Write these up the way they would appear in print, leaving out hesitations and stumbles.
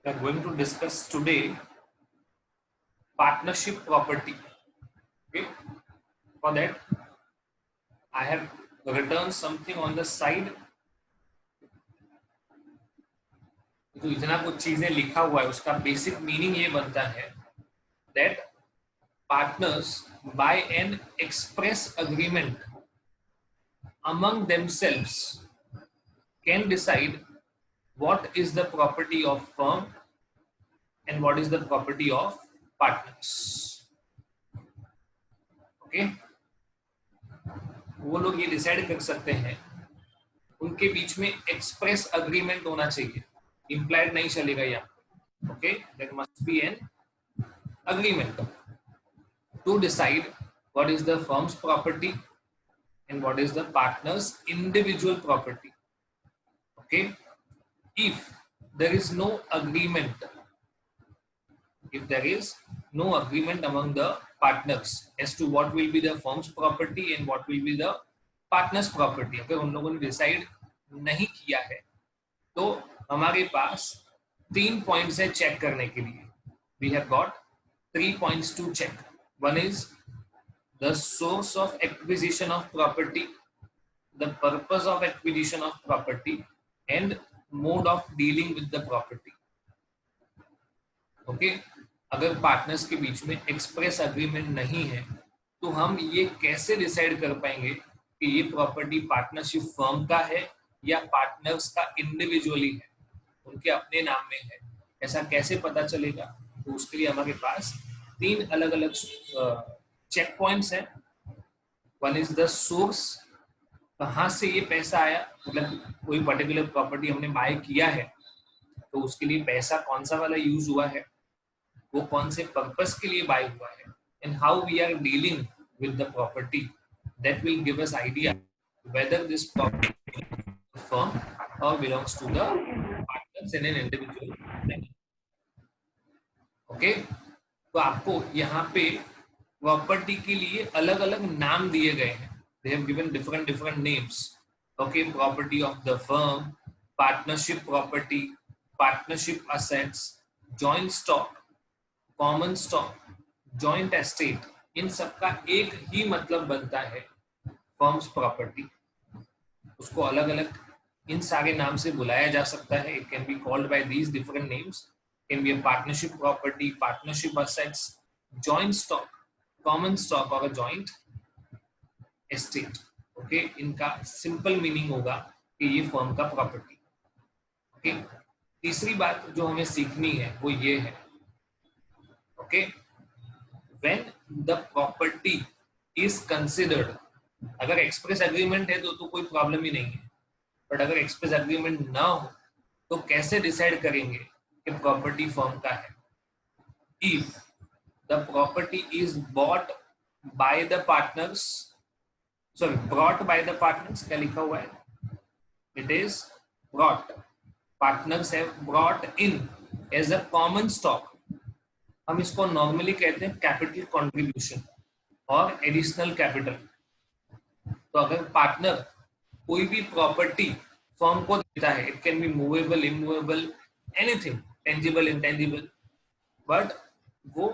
We are going to discuss today partnership property. Okay. For that, I have written something on the side. तो इतना कुछ चीजें लिखा हुआ है, उसका बेसिक मीनिंग ये बनता है that partners by an express agreement among themselves can decide what is the property of firm and what is the property of partners. Okay? वो लोग ये डिसाइड कर सकते हैं, उनके बीच में एक्सप्रेस अग्रीमेंट होना चाहिए, इम्प्लाइड नहीं चलेगा यहाँ. Okay, there must be an agreement to decide what is the firm's property and what is the partner's individual property. Okay, if there is no agreement, among the partners as to what will be the firm's property and what will be the partner's property, अगर उन लोगों ने decide नहीं किया है तो हमारे पास 3 points है चेक करने के लिए. We have got 3 points to check. One is the source of acquisition of property, the purpose of acquisition of property, and mode of dealing with the property. Okay? अगर पार्टनर्स के बीच में express agreement नहीं है तो हम ये कैसे decide कर पाएंगे कि ये प्रॉपर्टी पार्टनरशिप फर्म का है या पार्टनर्स का इंडिविजुअली है, उनके अपने नाम में है, ऐसा कैसे पता चलेगा? तो उसके लिए हमारे पास 3 अलग अलग चेक पॉइंट्स हैं. वन इज द सोर्स, कहाँ से ये पैसा आया, मतलब कोई पर्टिकुलर प्रॉपर्टी हमने बाय किया है तो उसके लिए पैसा कौन सा वाला यूज हुआ है, वो कौन से पर्पस के लिए बाय हुआ है, and how we are dealing with the property. That will give us idea whether this property firm or belongs to the partners in an individual. Okay, तो आपको यहाँ पे प्रॉपर्टी के लिए अलग अलग नाम दिए गए हैं. They have given different names. Okay, property of the firm, partnership property, partnership assets, joint stock, common stock, joint estate. इन सबका एक ही मतलब बनता है firm's property. उसको अलग अलग इन सारे नाम से बुलाया जा सकता है. It can be called by these different names. Can be a partnership property, partnership assets, joint stock, common stock और joint estate. ओके, इनका सिंपल मीनिंग होगा कि ये फर्म का प्रॉपर्टी. ओके, तीसरी बात जो हमें सीखनी है वो ये है, okay, when the property is considered, अगर एक्सप्रेस एग्रीमेंट है तो कोई प्रॉब्लम ही नहीं है, बट अगर एक्सप्रेस एग्रीमेंट ना हो तो कैसे डिसाइड करेंगे कि प्रॉपर्टी फर्म का है? If the property is bought by the partners, sorry brought by the partners, क्या लिखा हुआ है? It is brought, partners have brought in as a common stock. हम इसको नॉर्मली कहते हैं कैपिटल कंट्रीब्यूशन और एडिशनल कैपिटल. तो अगर पार्टनर कोई भी प्रॉपर्टी फर्म को देता है, it can be movable, immovable, anything, tangible, intangible, but वो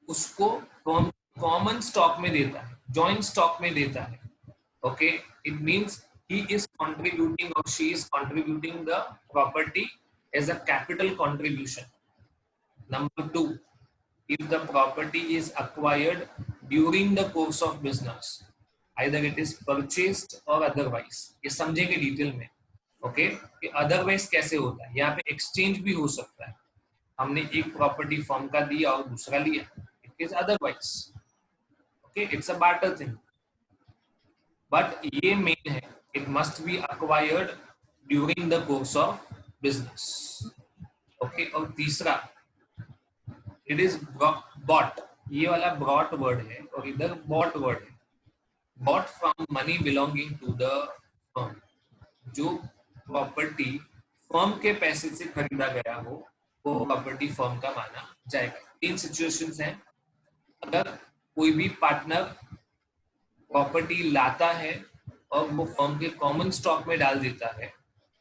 उसको फर्म कॉमन स्टॉक में देता है, जॉइंट स्टॉक में देता है. Okay, it means he is contributing or she is contributing the property as a capital contribution. Number 2, if the property is acquired during the course of business, either it is purchased or otherwise. ये समझेंगे detail में. Okay, कि otherwise कैसे होता है. यहाँ पे exchange भी हो सकता है, हमने एक प्रॉपर्टी फर्म का दिया और दूसरा लिया, it is otherwise. Okay, it's a barter thing, but ये मेन है, it must be acquired during the course of business. Okay, और तीसरा इट इज बॉट, ये वाला ब्रॉट वर्ड है और इधर बॉट वर्ड है. Bought from money belonging to the firm, जो प्रॉपर्टी फर्म के पैसे से खरीदा गया हो वो प्रॉपर्टी फर्म का माना जाएगा. 3 सिचुएशंस हैं. अगर कोई भी पार्टनर प्रॉपर्टी लाता है और वो फर्म के कॉमन स्टॉक में डाल देता है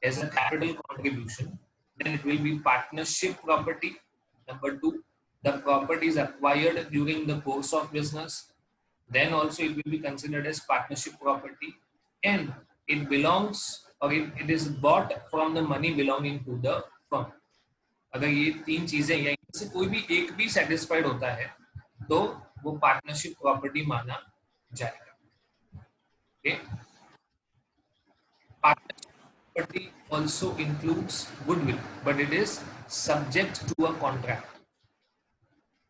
as a capital contribution, then it will be partnership property. Number 2, the property is acquired during the course of business, then also it will be considered as partnership property, and it belongs or it is bought from the money belonging to the firm. अगर ये तीन चीजें या इनमें से कोई भी एक भी सेटिस्फाइड होता है तो वो पार्टनरशिप प्रॉपर्टी माना जाएगा. Okay. Partnership property also includes goodwill, but it is subject to a contract.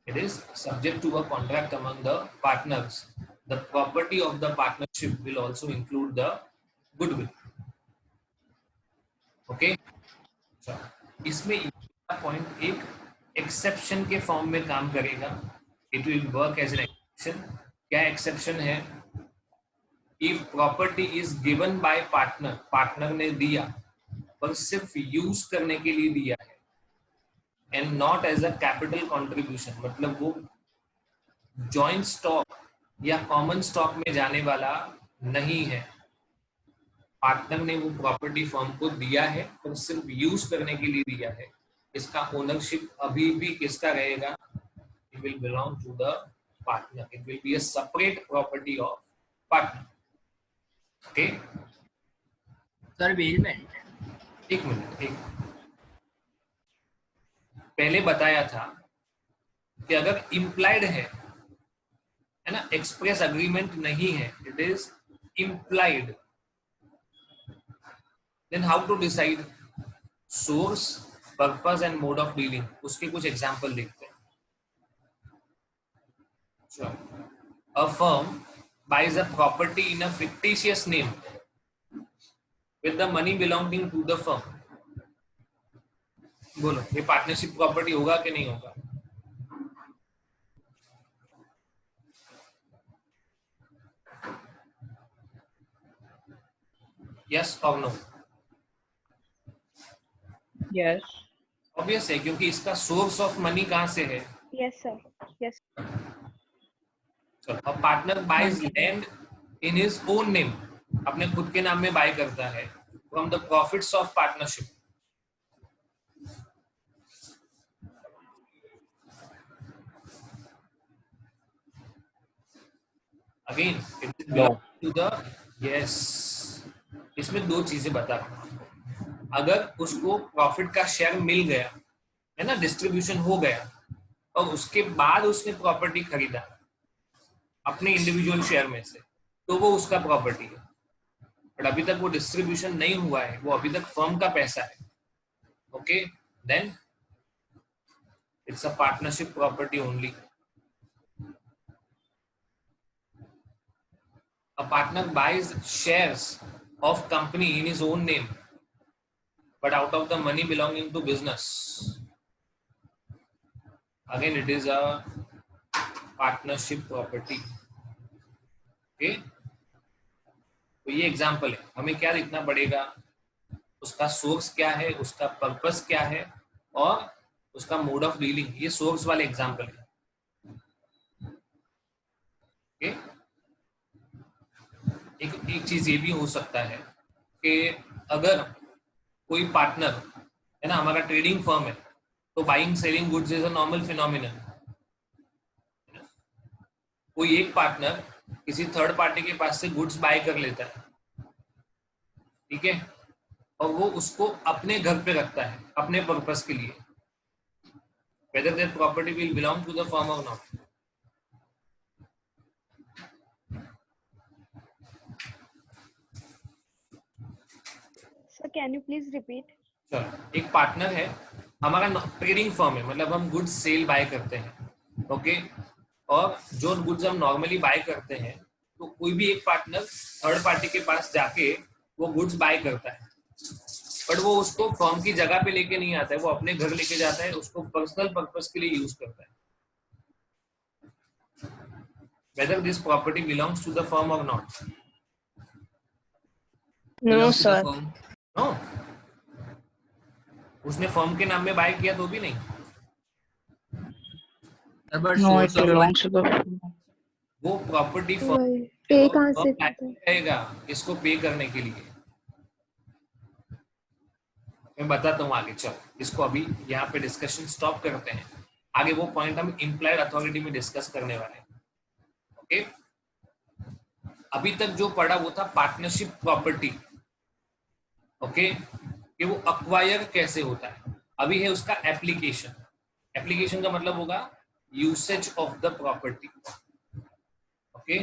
It is subject to a contract among the partners. The property of the partnership will also include the goodwill. Okay. So, इसमें point एक exception के form में काम करेगा. It will work as an exception. क्या exception है? If property is given by partner, partner ने दिया पर सिर्फ यूज करने के लिए दिया है, and not as a capital contribution, मतलब वो joint stock या कॉमन स्टॉक में जाने वाला नहीं है. पार्टनर ने वो प्रॉपर्टी फर्म को दिया है पर सिर्फ यूज करने के लिए दिया है. इसका ओनरशिप अभी भी किसका रहेगा? It will belong to the partner. It will be a separate property of partner. Okay. Sir bailment. एक मिनट. पहले बताया था कि अगर इम्प्लाइड है ना, एक्सप्रेस अग्रीमेंट नहीं है, it is implied, then how to decide source, purpose and mode of dealing. उसके कुछ एग्जांपल देखते हैं. A firm buys a property in a fictitious name with the money belonging to the firm. बोलो, ये partnership property होगा कि नहीं होगा? Yes or no? Yes. Obvious है, क्योंकि इसका सोर्स ऑफ मनी कहाँ से है? Yes, sir. Yes. So, a partner buys land in his own name, अपने खुद के नाम में बाय करता है, from the profits of partnership. Again, it is belong to the yes. इसमें दो चीजें बता रहा हूं. अगर उसको प्रॉफिट का शेयर मिल गया है ना, डिस्ट्रीब्यूशन हो गया, और उसके बाद उसने प्रॉपर्टी खरीदा अपने इंडिविजुअल शेयर में से, तो वो उसका प्रॉपर्टी है. बट अभी तक वो डिस्ट्रीब्यूशन नहीं हुआ है, वो अभी तक फर्म का पैसा है. Okay, then it's a partnership property only. A partner buys shares of company in his own name, but out of the money belonging to business. Again, it is a partnership property. Okay, तो ये example है. हमें क्या लिखना पड़ेगा? उसका source क्या है, उसका पर्पस क्या है, और उसका मोड ऑफ डीलिंग. ये सोर्स वाले एग्जांपल है. ओके, एक चीज ये भी हो सकता है कि अगर कोई पार्टनर है ना, हमारा ट्रेडिंग फर्म है, तो buying selling goods is a normal phenomenon. कोई एक पार्टनर किसी थर्ड पार्टी के पास से गुड्स बाय कर लेता है, ठीक है, और वो उसको अपने घर पे रखता है अपने पर्पस के लिए. whether that property will belong to the firm or not. Sir, can you please repeat? Sure. एक पार्टनर है, हमारा ट्रेडिंग फर्म है, मतलब हम गुड्स सेल बाय करते हैं. ओके, और जो गुड्स हम नॉर्मली बाय करते हैं, तो कोई भी एक पार्टनर थर्ड पार्टी के पास जाके वो गुड्स बाय करता है, बट वो उसको फर्म की जगह पे लेके नहीं आता है, वो अपने घर लेके जाता है, उसको पर्सनल पर्पस के लिए यूज करता है. whether this property belongs to the firm or not. No, sir. No. उसने फर्म के नाम में बाय किया तो भी नहीं. No, it belongs to the firm. वो प्रॉपर्टी फर्म पे कहाँ से रहेगा इसको पे करने के लिए. मैं बताता हूँ आगे। चलो इसको अभी यहाँ पे डिस्कशन स्टॉप करते हैं, आगे वो पॉइंट हम इम्प्लाइड अथॉरिटी में डिस्कस करने वाले हैं। ओके, अभी तक जो पढ़ा वो था पार्टनरशिप प्रॉपर्टी। ओके, कि वो अक्वायर कैसे होता है। अभी है उसका एप्लीकेशन। एप्लीकेशन का मतलब होगा usage of the property. Okay,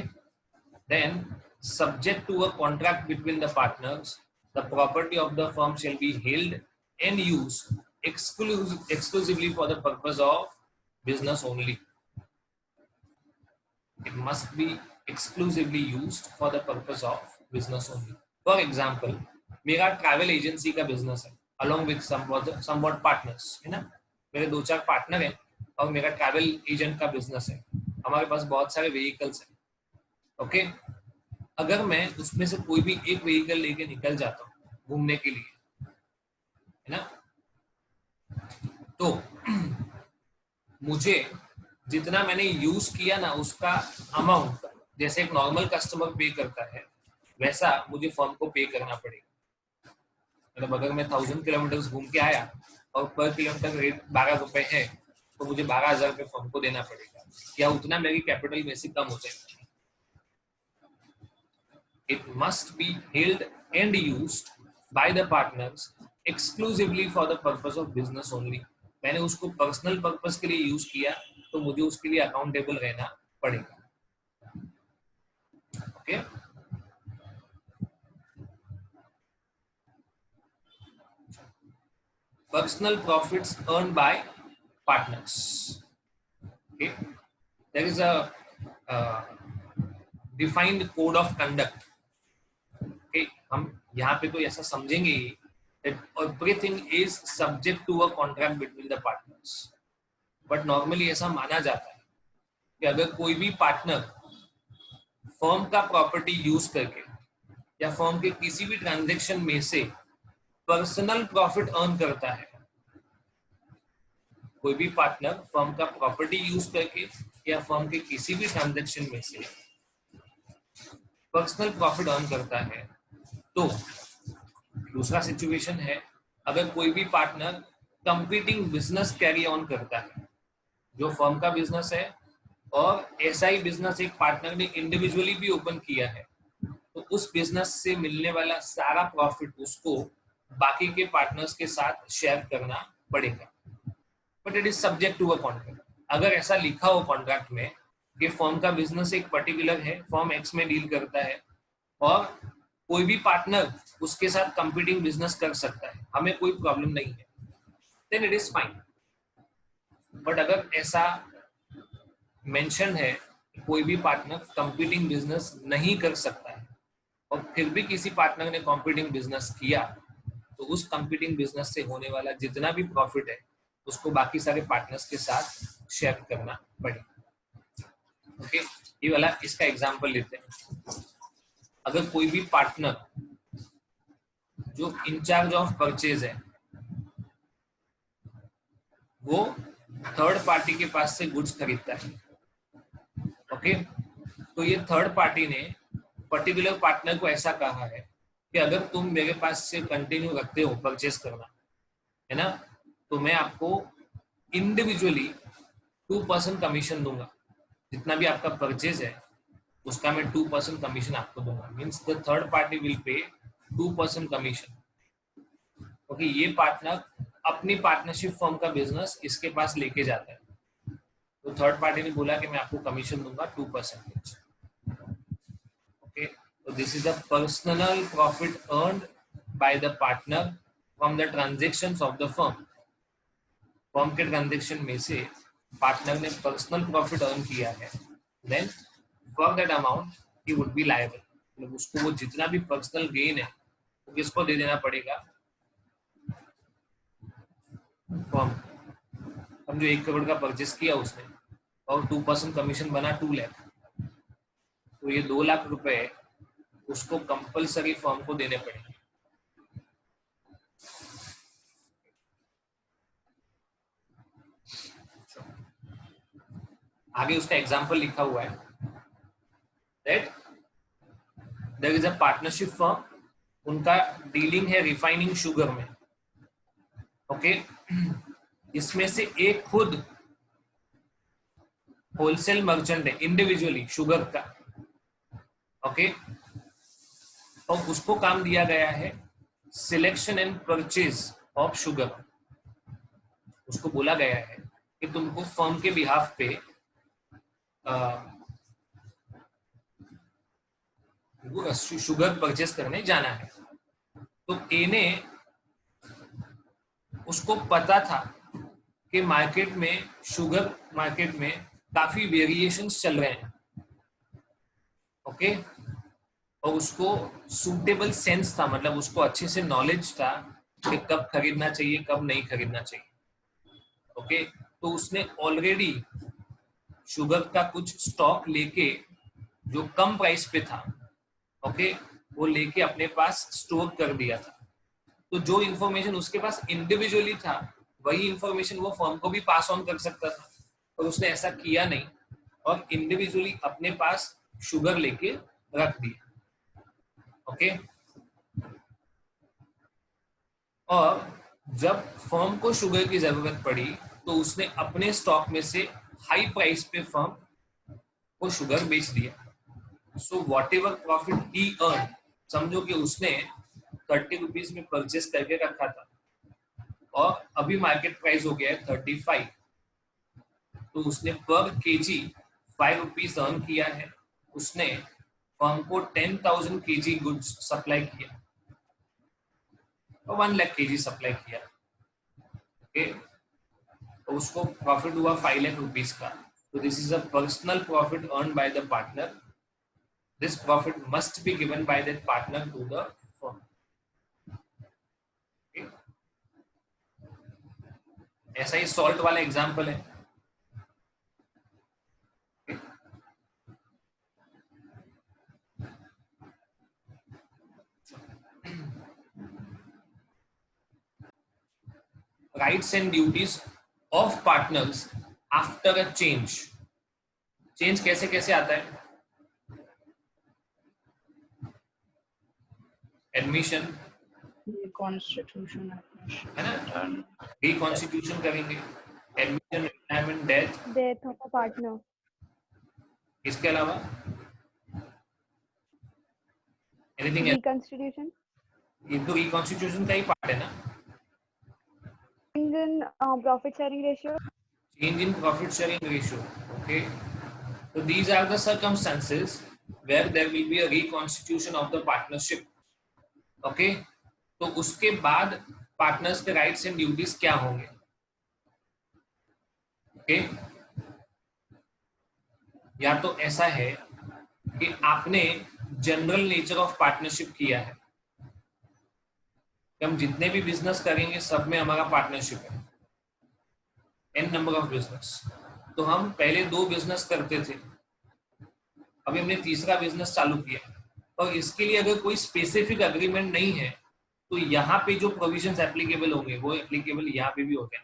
then subject to a contract between the partners, the property of the firm shall be held and used exclusively for the purpose of business only. It must be exclusively used for the purpose of business only. For example, मेरा travel agency का business है along with somewhat partners, है ना। मेरे 2-4 partner हैं और मेरा travel agent का बिजनेस है। हमारे पास बहुत सारे व्हीकल्स हैं। ओके, अगर मैं उसमें से कोई भी एक व्हीकल लेके निकल जाता हूँ घूमने के लिए, है ना, तो मुझे जितना मैंने यूज किया ना उसका अमाउंट, जैसे एक नॉर्मल कस्टमर पे करता है वैसा मुझे फर्म को पे करना पड़ेगा। मतलब अगर मैं 1000 किलोमीटर घूम के आया और पर किलोमीटर रेट 12 रुपए है तो मुझे 12,000 रुपये फर्म को देना पड़ेगा, या उतना मेरी कैपिटल में से कम हो जाएगा। It must be held and used by the partners exclusively for the purpose of business only. मैंने उसको पर्सनल पर्पस के लिए यूज किया तो मुझे उसके लिए अकाउंटेबल रहना पड़ेगा। Okay, personal profits earn by partners. Okay, there is a defined code of conduct. Okay, हम यहाँ पे तो ऐसा समझेंगे that everything is subject to a contract between the partners, but normally ऐसा माना जाता है कि अगर कोई भी पार्टनर फर्म का प्रॉपर्टी यूज करके या फर्म के किसी भी ट्रांजैक्शन में से पर्सनल प्रॉफिट अर्न करता है, कोई भी पार्टनर फर्म का प्रॉपर्टी यूज करके या फर्म के किसी भी ट्रांजैक्शन में से पर्सनल प्रॉफिट अर्न करता है, तो दूसरा सिचुएशन है अगर कोई भी partner competing business carry on करता है, जो फर्म का बिजनेस है और ऐसा ही बिजनेस एक पार्टनर ने इंडिविजुअली भी ओपन किया है, तो उस बिजनेस से मिलने वाला सारा प्रॉफिट उसको बाकी के पार्टनर्स के साथ शेयर करना पड़ेगा। But it is subject to a contract. अगर ऐसा लिखा हो कॉन्ट्रैक्ट में कि फर्म का बिजनेस एक पर्टिकुलर है, फर्म एक्स में डील करता है और कोई भी पार्टनर उसके साथ कंपीटिंग बिजनेस कर सकता है, हमें कोई प्रॉब्लम नहीं है, then it is fine. But अगर ऐसा मेंशन है कि कोई भी पार्टनर कंपीटिंग बिजनेस नहीं कर सकता है और फिर भी किसी पार्टनर ने कंपीटिंग बिजनेस किया, तो उस कंपीटिंग बिजनेस से होने वाला जितना भी प्रॉफिट है उसको बाकी सारे पार्टनर्स के साथ शेयर करना पड़ेगा। ओके, ये वाला इसका एग्जांपल लेते हैं। अगर कोई भी पार्टनर जो इंचार्ज ऑफ परचेज है वो थर्ड पार्टी के पास से गुड्स खरीदता है, ओके, तो ये थर्ड पार्टी ने पर्टिकुलर पार्टनर को ऐसा कहा है कि अगर तुम मेरे पास से कंटिन्यू रखते हो परचेज करना, है ना, तो मैं आपको इंडिविजुअली 2% कमीशन दूंगा। जितना भी आपका परचेज है उसका मैं 2% कमीशन आपको दूंगा। Means the third party will pay 2% commission. Okay, ये पार्टनर अपनी पार्टनरशिप फर्म का बिजनेस इसके पास लेके जाता है, तो थर्ड पार्टी ने बोला कि मैं आपको कमीशन दूंगा 2%। ओके, तो this is the personal profit earned by the partner from the transactions of the firm. Firm के ट्रांजैक्शन में से पार्टनर ने पर्सनल प्रॉफिट अर्न किया है, देन फॉर दैट अमाउंट ही वुड बी लायबल। मतलब उसको वो जितना भी पर्सनल गेन है वो किसको दे देना पड़ेगा, फर्म। हम जो 1 करोड़ का परचेस किया उसने और 2% कमीशन बना 2 लाख, तो ये 2 लाख रुपए उसको कंपलसरी फर्म को देने पड़ेंगे। आगे उसका एग्जाम्पल लिखा हुआ है that there is a partnership firm, उनका डीलिंग है रिफाइनिंग शुगर में। ओके, इसमें से एक खुद होलसेल मर्चेंट है इंडिविजुअली शुगर का, ओके, और उसको काम दिया गया है selection and purchase of sugar. उसको बोला गया है कि तुमको फर्म के बिहाफ पे शुगर परचेज करने जाना है। तो ए ने, उसको पता था कि मार्केट में, शुगर मार्केट में काफी वेरिएशंस चल रहे हैं, ओके, और उसको सूटेबल सेंस था, मतलब उसको अच्छे से नॉलेज था कि कब खरीदना चाहिए कब नहीं खरीदना चाहिए, ओके। तो उसने ऑलरेडी शुगर का कुछ स्टॉक लेके जो कम प्राइस पे था, ओके, वो लेके अपने पास स्टोर कर दिया था। तो जो इंफॉर्मेशन उसके पास इंडिविजुअली था वही इंफॉर्मेशन वो फर्म को भी पास ऑन कर सकता था, और उसने ऐसा किया नहीं और इंडिविजुअली अपने पास शुगर लेके रख दिया, ओके। और जब फर्म को शुगर की जरूरत पड़ी तो उसने अपने स्टॉक में से हाई प्राइस पे फर्म को शुगर बेच दिया। So what ever profit he earn, समझो कि उसने 30 रुपीज में परचेस करके रखा था और अभी मार्केट प्राइस हो गया है 35, तो उसने पर केजी 5 रुपीज अर्न किया है। उसने फर्म को 10,000 केजी गुड्स सप्लाई किया और 1 लाख केजी सप्लाई किया, ओके, तो उसको प्रॉफिट हुआ 5 लाख रुपीज का। तो this is a personal profit earn by the partner. This profit must be given by that partner to the firm. ऐसा ही सॉल्ट वाला एग्जांपल है। Rights and duties of partners after a change. Change कैसे कैसे आता है? Admission constitution है ना, रिकॉन्स्टिट्यूशन करेंगे, admission, retirement, death of a partner. इसके अलावा एनीथिंग एल्स? रिकॉन्स्टिट्यूशन, ये तो रिकॉन्स्टिट्यूशन का ही पार्ट है ना। Change in profit sharing ratio, change in profit sharing ratio, okay. So these are the circumstances where there will be a reconstitution of the partnership, okay? तो उसके बाद partners के rights and duties क्या होंगे, okay? या तो ऐसा है कि आपने जनरल नेचर ऑफ पार्टनरशिप किया है कि हम जितने भी बिजनेस करेंगे सब में हमारा पार्टनरशिप है, n नंबर ऑफ बिजनेस। तो हम पहले 2 बिजनेस करते थे, अभी हमने तीसरा बिजनेस चालू किया, और इसके लिए अगर कोई स्पेसिफिक अग्रीमेंट नहीं है तो यहाँ पे जो प्रोविजंस एप्लीकेबल होंगे वो एप्लीकेबल यहाँ पे भी हो गए।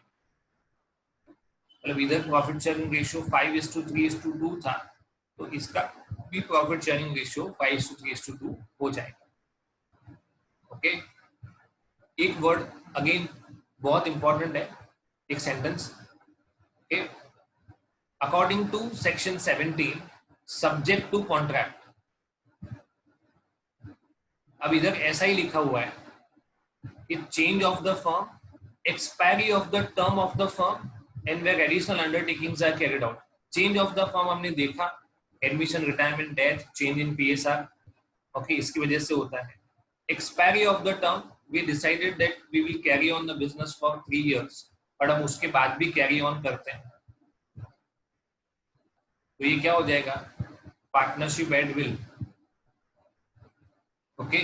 मतलब इधर प्रॉफिट शेयरिंग रेशियो 5:3:2 था, तो इसका भी प्रॉफिट शेयरिंग रेशियो 5:3:2 हो जाएगा, ओके। एक वर्ड अगेन बहुत इंपॉर्टेंट है, एक sentence, according to section 17 subject to contract. अब इधर ऐसा ही लिखा हुआ है कि change of the firm, expiry of the term of the firm and where additional undertakings are carried out. Change of the firm हमने देखा, admission, retirement, death, change in PSR, okay, इसकी वजह से होता है। Expiry of the term, we decided that we will carry on the business for 3 years, और हम उसके बाद भी कैरी ऑन करते हैं, तो ये क्या हो जाएगा? Partnership at will, okay.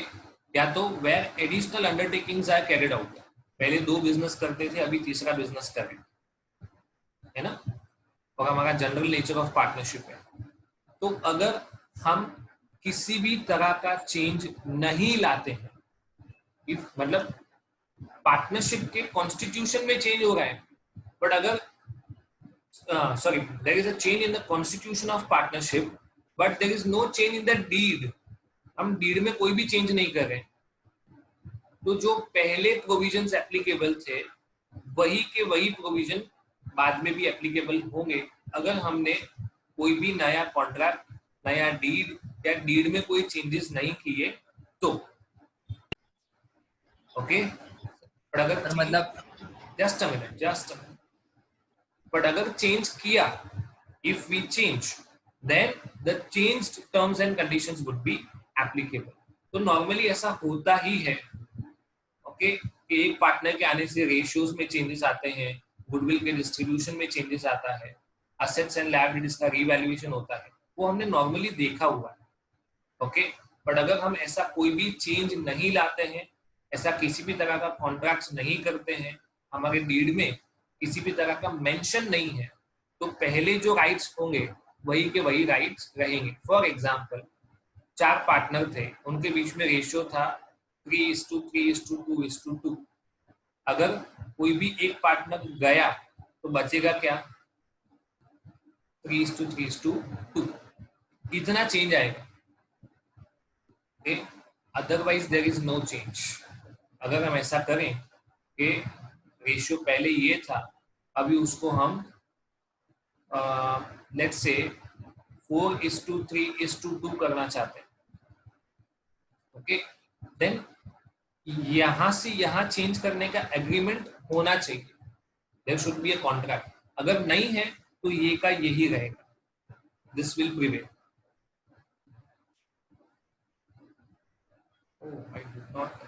या तो where additional undertakings are carried out, पहले 2 बिजनेस करते थे अभी तीसरा बिजनेस कर रहे हैं, है ना, और हमारा जनरल नेचर ऑफ पार्टनरशिप है। तो अगर हम किसी भी तरह का चेंज नहीं लाते हैं, मतलब पार्टनरशिप के कॉन्स्टिट्यूशन में चेंज हो रहा है, बट अगर sorry, there is a change in the constitution of partnership, but there is no change in the deed. हम डीड में कोई भी चेंज नहीं कर रहे, तो जो पहले प्रोविजंस एप्लीकेबल थे वही के वही प्रोविजन बाद में भी एप्लीकेबल होंगे अगर हमने कोई भी नया कॉन्ट्रैक्ट, नया डीड या डीड में कोई चेंजेस नहीं किए तो। ओके, पर अगर सर मतलब जस्ट अ मिनट, बट अगर चेंज किया, if we change, then the changed terms and conditions would be applicable. तो नॉर्मली ऐसा होता ही है, ओके, कि एक पार्टनर के आने से रेशियोज में चेंजेस आते हैं, गुडविल के डिस्ट्रीब्यूशन में चेंजेस आता है, असेट्स एंड लायबिलिटीज का रीवैल्यूएशन होता है, वो हमने नॉर्मली देखा हुआ है। ओके, बट अगर हम ऐसा कोई भी चेंज नहीं लाते हैं, ऐसा किसी भी तरह का कॉन्ट्रैक्ट नहीं करते हैं, हमारे डीड में किसी भी तरह का मेंशन नहीं है, तो पहले जो राइट्स होंगे वही के वही राइट्स रहेंगे। फॉर एग्जांपल 4 पार्टनर थे, उनके बीच में रेशियो था 3:3:2:2। अगर कोई भी एक पार्टनर गया तो बचेगा क्या? 3:3:2। इतना चेंज आएगा, otherwise there is no change. अगर हम ऐसा करें कि रेशियो पहले ये था, अभी उसको हम लेट्स से 4:3:2 करना चाहते हैं, ओके, देन यहां से यहां चेंज करने का एग्रीमेंट होना चाहिए, there should be a contract. अगर नहीं है तो ये का यही रहेगा, this will prevail. Oh, I did not